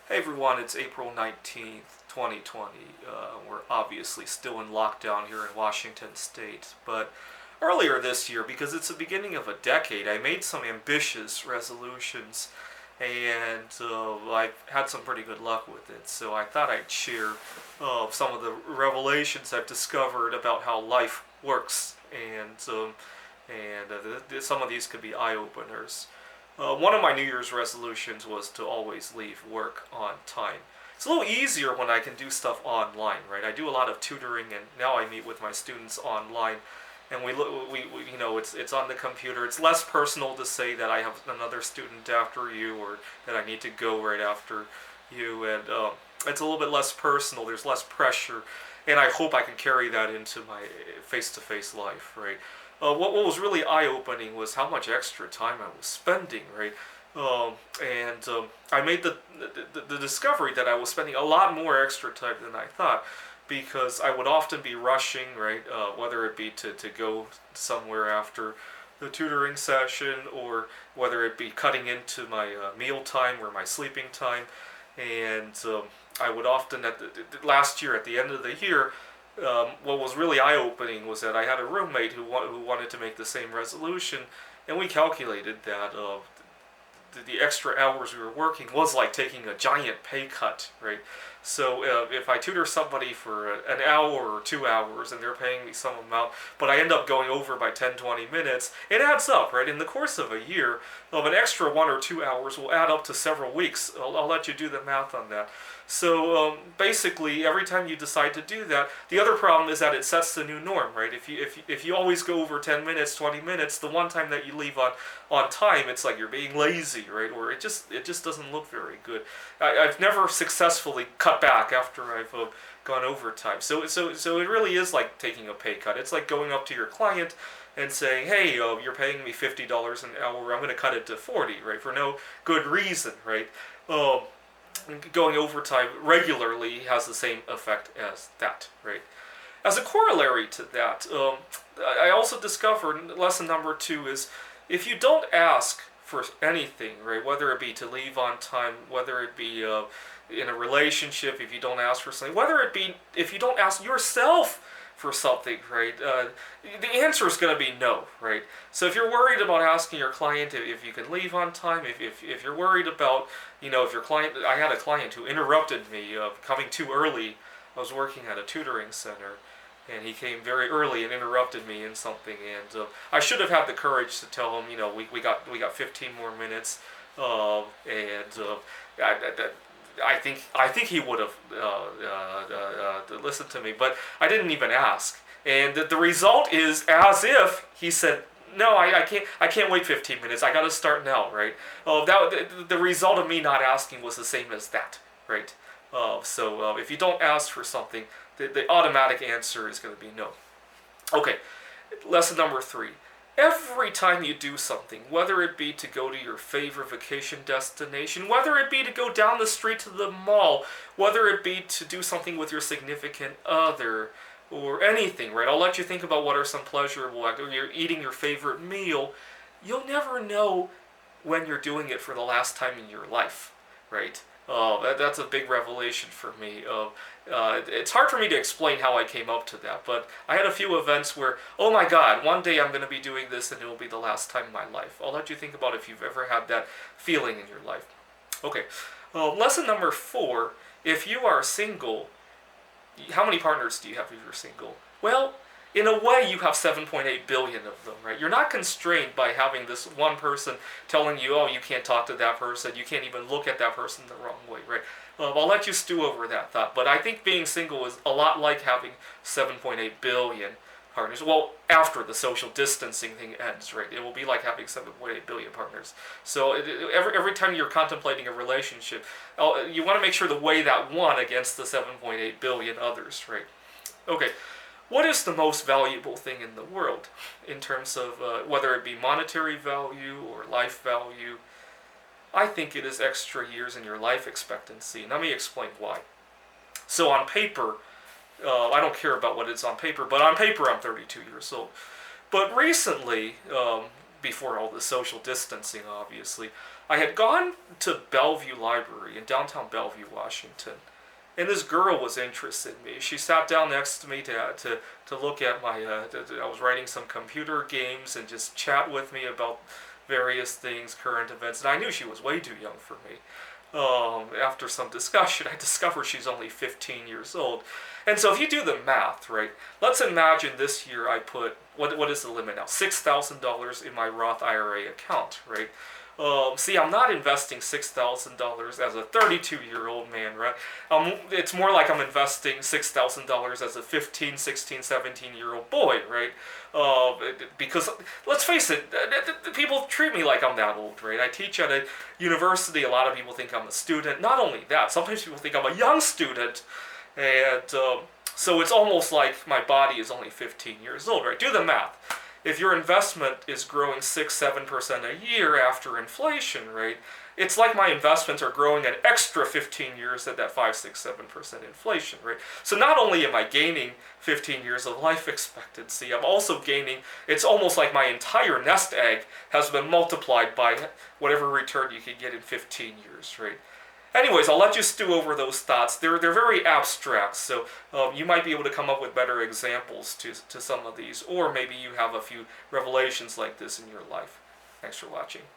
Hey everyone, it's April 19th, 2020. We're obviously still in lockdown here in Washington State, but earlier this year, because it's the beginning of a decade, I made some ambitious resolutions and I've had some pretty good luck with it. So I thought I'd share some of the revelations I've discovered about how life works, and some of these could be eye openers. One of my New Year's resolutions was to always leave work on time. It's a little easier when I can do stuff online, right? I do a lot of tutoring, and now I meet with my students online, and it's on the computer. It's less personal to say that I have another student after you, or that I need to go right after you, and it's a little bit less personal. There's less pressure, and I hope I can carry that into my face-to-face life, right? What was really eye-opening was how much extra time I was spending, right? And I made the discovery that I was spending a lot more extra time than I thought, because I would often be rushing, right? Whether it be to go somewhere after the tutoring session, or whether it be cutting into my meal time or my sleeping time. And I would often, last year, at the end of the year, what was really eye-opening was that I had a roommate who wanted to make the same resolution, and we calculated that the extra hours we were working was like taking a giant pay cut, right? So if I tutor somebody for an hour or 2 hours and they're paying me some amount, but I end up going over by 10, 20 minutes, it adds up, right? In the course of a year, an extra 1 or 2 hours will add up to several weeks. I'll let you do the math on that. So basically, every time you decide to do that, the other problem is that it sets the new norm, right? If you always go over 10 minutes, 20 minutes, the one time that you leave on time, it's like you're being lazy, right? Or it just doesn't look very good. I've never successfully cut back after I've gone overtime. So it really is like taking a pay cut. It's like going up to your client and saying, hey, you're paying me $50 an hour, I'm going to cut it to 40, right? For no good reason, right? Going overtime regularly has the same effect as that, right? As a corollary to that, I also discovered lesson number 2 is if you don't ask for anything, right, whether it be to leave on time, whether it be in a relationship, if you don't ask for something, whether it be if you don't ask yourself for something, right, the answer is going to be no, right? So if you're worried about asking your client if you can leave on time, if you're worried about, if your client, I had a client who interrupted me coming too early. I was working at a tutoring center, and he came very early and interrupted me in something, and I should have had the courage to tell him, we got 15 more minutes, I think he would have listened to me, but I didn't even ask, and the result is as if he said, no, I can't wait 15 minutes. I got to start now, right? The result of me not asking was the same as that, right? So if you don't ask for something, the automatic answer is going to be no. Okay, lesson number 3. Every time you do something, whether it be to go to your favorite vacation destination, whether it be to go down the street to the mall, whether it be to do something with your significant other, or anything, right? I'll let you think about what are some pleasurable activities. You're eating your favorite meal. You'll never know when you're doing it for the last time in your life, right? That's a big revelation for me. It's hard for me to explain how I came up to that, but I had a few events where, oh my God, one day I'm going to be doing this and it will be the last time in my life. I'll let you think about if you've ever had that feeling in your life. Okay, lesson number 4, if you are single, how many partners do you have if you're single? Well, in a way, you have 7.8 billion of them, right? You're not constrained by having this one person telling you, oh, you can't talk to that person, you can't even look at that person the wrong way, right? I'll let you stew over that thought, but I think being single is a lot like having 7.8 billion partners. Well, after the social distancing thing ends, right? It will be like having 7.8 billion partners. So every time you're contemplating a relationship, you want to make sure to weigh that one against the 7.8 billion others, right? Okay. What is the most valuable thing in the world in terms of whether it be monetary value or life value? I think it is extra years in your life expectancy. Let me explain why. So on paper, I don't care about what it's on paper, but on paper I'm 32 years old. But recently, before all the social distancing, obviously, I had gone to Bellevue Library in downtown Bellevue, Washington, and this girl was interested in me. She sat down next to me to look at my. I was writing some computer games and just chat with me about various things, current events, and I knew she was way too young for me. After some discussion, I discovered she's only 15 years old. And so if you do the math, right, let's imagine this year I put, what is the limit now? $6,000 in my Roth IRA account, right? See, I'm not investing $6,000 as a 32-year-old man, right? It's more like I'm investing $6,000 as a 15, 16, 17-year-old boy, right? Because, let's face it, people treat me like I'm that old, right? I teach at a university. A lot of people think I'm a student. Not only that, sometimes people think I'm a young student. And so it's almost like my body is only 15 years old, right? Do the math. If your investment is growing 6-7% a year after inflation, right, it's like my investments are growing an extra 15 years at that 5-6-7% inflation, right? So not only am I gaining 15 years of life expectancy, I'm also gaining, it's almost like my entire nest egg has been multiplied by whatever return you can get in 15 years, right? Anyways, I'll let you stew over those thoughts. They're very abstract, so you might be able to come up with better examples to some of these, or maybe you have a few revelations like this in your life. Thanks for watching.